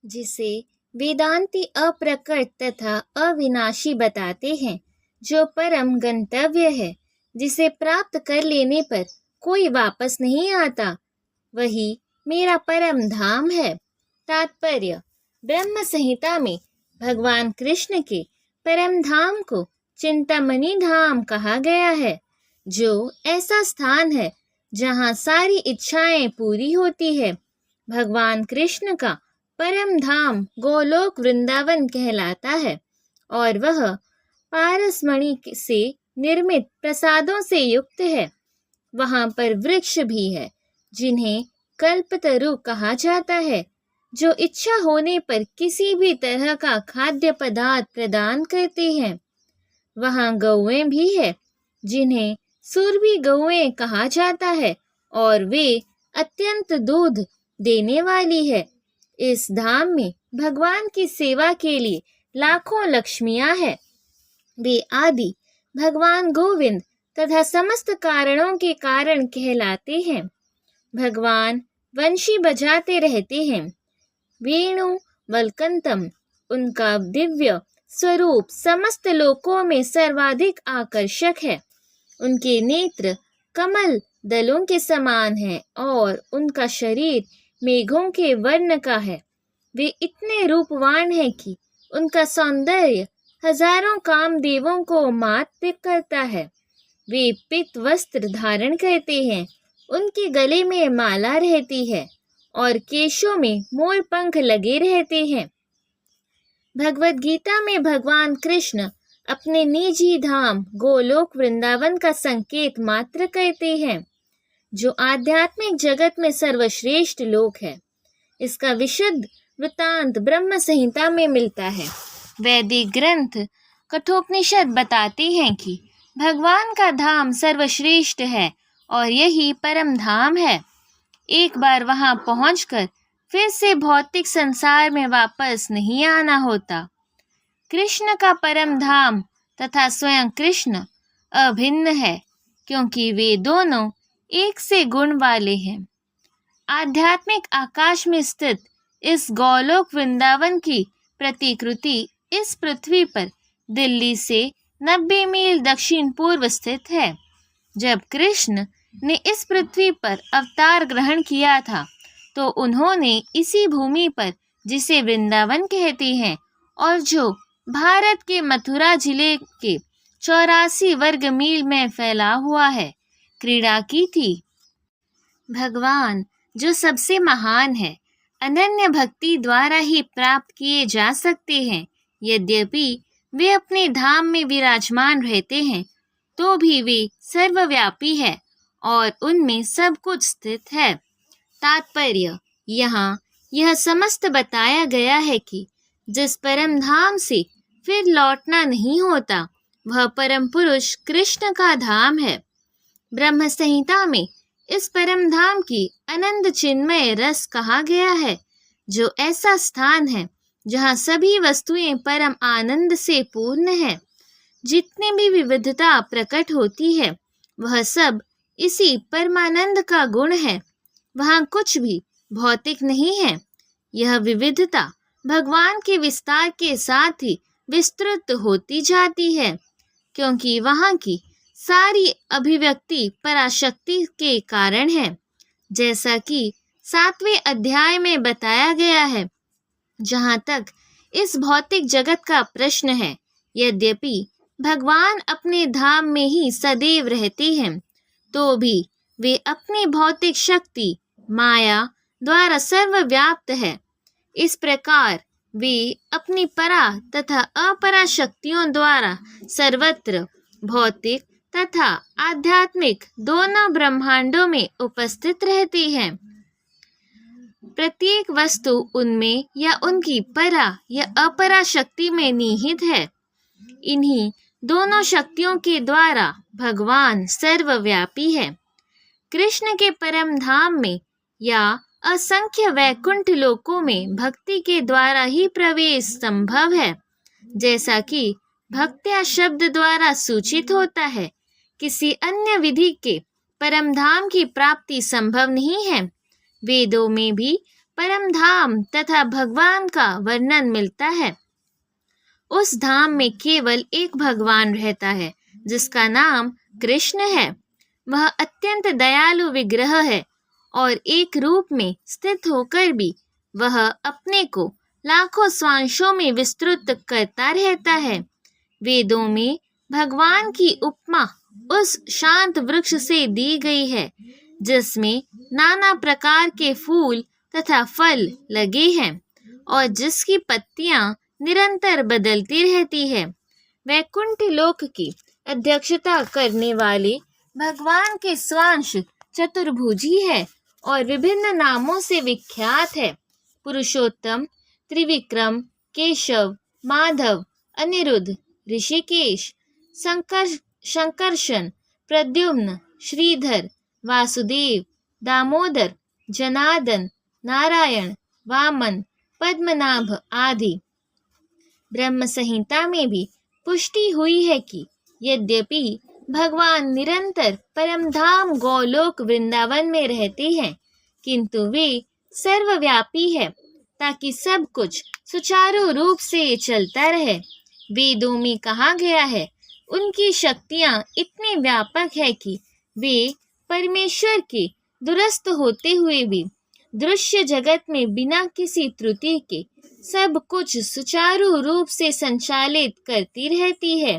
जिसे वेदांती अप्रकट तथा अविनाशी बताते हैं, जो परम गंतव्य है, जिसे प्राप्त कर लेने पर कोई वापस नहीं आता, वही मेरा परम धाम है। तात्पर्य: ब्रह्म संहिता में भगवान कृष्ण के परम धाम को चिंतामणि धाम कहा गया है, जो ऐसा स्थान है जहाँ सारी इच्छाएं पूरी होती है। भगवान कृष्ण का परम धाम गोलोक वृंदावन कहलाता है और वह पारसमणि से निर्मित प्रसादों से युक्त है। वहाँ पर वृक्ष भी है जिन्हें कल्पतरु कहा जाता है, जो इच्छा होने पर किसी भी तरह का खाद्य पदार्थ प्रदान करते हैं। वहाँ गौएं भी है जिन्हें सुरभि गौएं कहा जाता है और वे अत्यंत दूध देने वाली है। इस धाम में भगवान की सेवा के लिए लाखों लक्ष्मियां हैं। वे आदि भगवान गोविंद तथा समस्त कारणों के कारण कहलाते हैं। भगवान वंशी बजाते रहते हैं। वेणु वल्कंतम उनका दिव्य स्वरूप समस्त लोकों में सर्वाधिक आकर्षक है। उनके नेत्र कमल दलों के समान है और उनका शरीर मेघों के वर्ण का है। वे इतने रूपवान हैं कि उनका सौंदर्य हजारों कामदेवों को मात करता है। वे पीत वस्त्र धारण करते हैं, उनके गले में माला रहती है और केशों में मोर पंख लगे रहते हैं। भगवत गीता में भगवान कृष्ण अपने निजी धाम गोलोक वृंदावन का संकेत मात्र करते हैं, जो आध्यात्मिक जगत में सर्वश्रेष्ठ लोक है। इसका विशुद्ध वृत्तांत ब्रह्म संहिता में मिलता है। वैदिक ग्रंथ कठोपनिषद बताते हैं कि भगवान का धाम सर्वश्रेष्ठ है और यही परम धाम है। एक बार वहां पहुंचकर फिर से भौतिक संसार में वापस नहीं आना होता। कृष्ण का परम धाम तथा स्वयं कृष्ण अभिन्न है, क्योंकि वे दोनों एक से गुण वाले हैं। आध्यात्मिक आकाश में स्थित इस गोलोक वृंदावन की प्रतिकृति इस पृथ्वी पर दिल्ली से 90 मील दक्षिण पूर्व स्थित है। जब कृष्ण ने इस पृथ्वी पर अवतार ग्रहण किया था, तो उन्होंने इसी भूमि पर, जिसे वृंदावन कहते हैं और जो भारत के मथुरा जिले के 84 वर्ग मील में फैला हुआ है, क्रीड़ा की थी। भगवान जो सबसे महान है, अनन्य भक्ति द्वारा ही प्राप्त किए जा सकते हैं। यद्यपि वे अपने धाम में विराजमान रहते हैं, तो भी वे सर्वव्यापी है और उनमें सब कुछ स्थित है। तात्पर्य: यहाँ यह समस्त बताया गया है कि जिस परम धाम से फिर लौटना नहीं होता, वह परम पुरुष कृष्ण का धाम है। ब्रह्म संहिता में इस परम धाम की अनंत चिन्मय रस कहा गया है, जो ऐसा स्थान है जहाँ सभी वस्तुएं परम आनंद से पूर्ण है। जितनी भी विविधता प्रकट होती है, वह सब इसी परमानंद का गुण है। वहाँ कुछ भी भौतिक नहीं है। यह विविधता भगवान के विस्तार के साथ ही विस्तृत होती जाती है, क्योंकि वहाँ की सारी अभिव्यक्ति पराशक्ति के कारण है। जैसा कि 7वें अध्याय में बताया गया है। जहाँ तक इस भौतिक जगत का प्रश्न है, यद्यपि भगवान अपने धाम में ही सदैव रहते हैं, तो भी वे अपनी भौतिक शक्ति माया द्वारा सर्वव्याप्त है। इस प्रकार वे अपनी परा तथा अपरा शक्तियों द्वारा सर्वत्र भौतिक तथा आध्यात्मिक दोनों ब्रह्मांडों में उपस्थित रहती हैं। प्रत्येक वस्तु उनमें या उनकी परा या अपरा शक्ति में निहित है। इन्हीं दोनों शक्तियों के द्वारा भगवान सर्वव्यापी है। कृष्ण के परम धाम में या असंख्य वैकुंठ लोकों में भक्ति के द्वारा ही प्रवेश संभव है। जैसा कि भक्त्या शब्द द्वारा सूचित होता है, किसी अन्य विधि के परम धाम की प्राप्ति संभव नहीं है। वेदों में भी परम धाम तथा भगवान का वर्णन मिलता है। उस धाम में केवल एक भगवान रहता है जिसका नाम कृष्ण है। वह अत्यंत दयालु विग्रह है और एक रूप में स्थित होकर भी वह अपने को लाखों स्वांशों में विस्तृत करता रहता है। वेदों में भगवान की उपमा उस शांत वृक्ष से दी गई है जिसमें नाना प्रकार के फूल तथा फल लगे हैं और जिसकी पत्तियां निरंतर बदलती रहती है। वैकुंठ लोक की अध्यक्षता करने वाले भगवान के स्वांश चतुर्भुजी है और विभिन्न नामों से विख्यात है। पुरुषोत्तम, त्रिविक्रम, केशव, माधव, अनिरुद्ध, ऋषिकेश, संकर्षण, प्रद्युम्न, श्रीधर, वासुदेव, दामोदर, जनार्दन, नारायण, वामन, पद्मनाभ आदि। ब्रह्म संहिता में भी पुष्टि हुई है कि यद्यपि भगवान निरंतर परमधाम गोलोक वृंदावन में रहते हैं, किंतु वे सर्वव्यापी है ताकि सब कुछ सुचारू रूप से चलता रहे। वेदों में कहा गया है, उनकी शक्तियां इतनी व्यापक है कि वे परमेश्वर के दूरस्थ होते हुए भी दृश्य जगत में बिना किसी त्रुटि के सब कुछ सुचारू रूप से संचालित करती रहती है।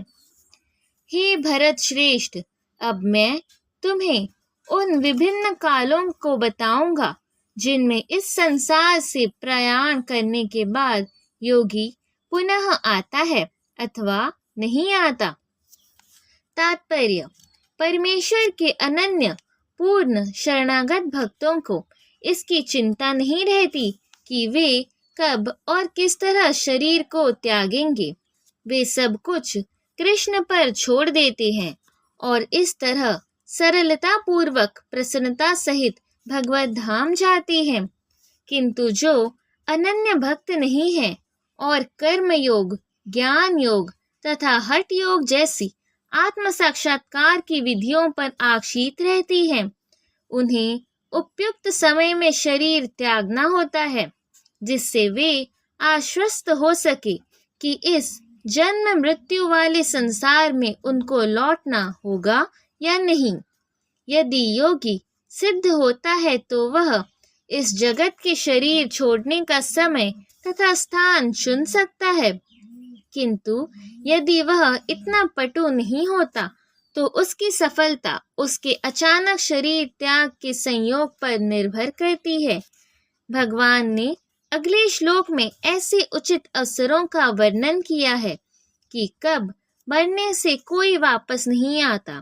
हे भरत श्रेष्ठ, अब मैं तुम्हें उन विभिन्न कालों को बताऊंगा जिनमें इस संसार से प्रयाण करने के बाद योगी पुनः आता है अथवा नहीं आता। तात्पर्य: परमेश्वर के अनन्य पूर्ण शरणागत भक्तों को इसकी चिंता नहीं रहती कि वे कब और किस तरह शरीर को त्यागेंगे। वे सब कुछ कृष्ण पर छोड़ देते हैं और इस तरह सरलता पूर्वक प्रसन्नता सहित भगवत धाम जाते हैं। किंतु जो अनन्य भक्त नहीं है और कर्म योग, ज्ञान योग तथा हठ योग जैसी आत्म साक्षात्कार की विधियों पर आश्रित रहती हैं, उन्हें उपयुक्त समय में शरीर त्यागना होता है जिससे वे आश्वस्त हो सके कि इस जन्म मृत्यु वाले संसार में उनको लौटना होगा या नहीं। यदि योगी सिद्ध होता है तो वह इस जगत के शरीर छोड़ने का समय तथा स्थान चुन सकता है, किंतु यदि वह इतना पटु नहीं होता तो उसकी सफलता उसके अचानक शरीर त्याग के संयोग पर निर्भर करती है। भगवान ने अगले श्लोक में ऐसे उचित अवसरों का वर्णन किया है कि कब मरने से कोई वापस नहीं आता।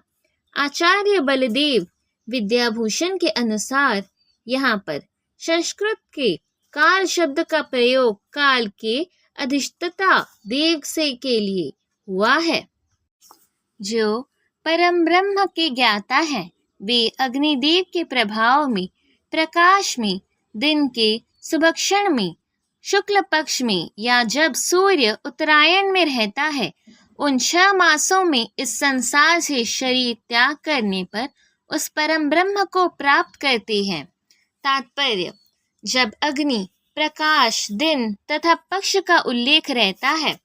आचार्य बलदेव विद्याभूषण के अनुसार यहाँ पर संस्कृत के काल शब्द का प्रयोग काल के अधिष्ठता देव से के लिए हुआ है। जो परम ब्रह्म के ज्ञाता हैं, वे अग्निदेव के प्रभाव में, प्रकाश में, दिन के सुभक्षण में, शुक्ल पक्ष में या जब सूर्य उत्तरायण में रहता है, उन 6 मासों में इस संसार से शरीर त्याग करने पर उस परम ब्रह्म को प्राप्त करते हैं। तात्पर्य: जब अग्नि, प्रकाश, दिन तथा पक्ष का उल्लेख रहता है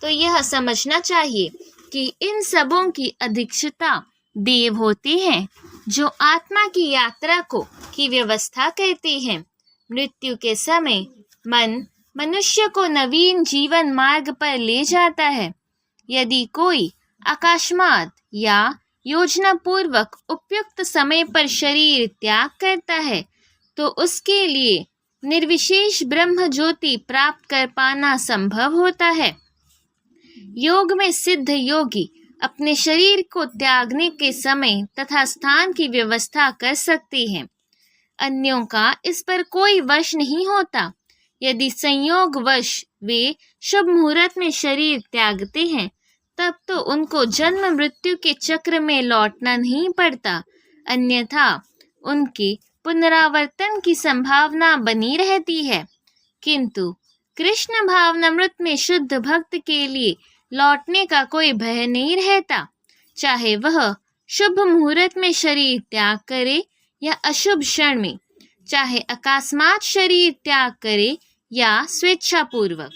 तो यह समझना चाहिए कि इन सबों की अध्यक्षता देव होते हैं जो आत्मा की यात्रा की व्यवस्था करते हैं। मृत्यु के समय मन मनुष्य को नवीन जीवन मार्ग पर ले जाता है। यदि कोई अकस्मात या योजना पूर्वक उपयुक्त समय पर शरीर त्याग करता है तो उसके लिए निर्विशेष ब्रह्म ज्योति प्राप्त कर पाना संभव होता है। योग में सिद्ध योगी अपने शरीर को त्यागने के समय तथा स्थान की व्यवस्था कर सकते हैं। अन्यों का इस पर कोई वश नहीं होता। यदि संयोग वश वे शुभ मुहूर्त में शरीर त्यागते हैं तब तो उनको जन्म मृत्यु के चक्र में लौटना नहीं पड़ता, अन्यथा उनके पुनरावर्तन की संभावना बनी रहती है। किंतु कृष्ण भावनामृत में शुद्ध भक्त के लिए लौटने का कोई भय नहीं रहता, चाहे वह शुभ मुहूर्त में शरीर त्याग करे या अशुभ क्षण में। चाहे अकस्मात शरीर त्याग करे या स्वेच्छापूर्वक।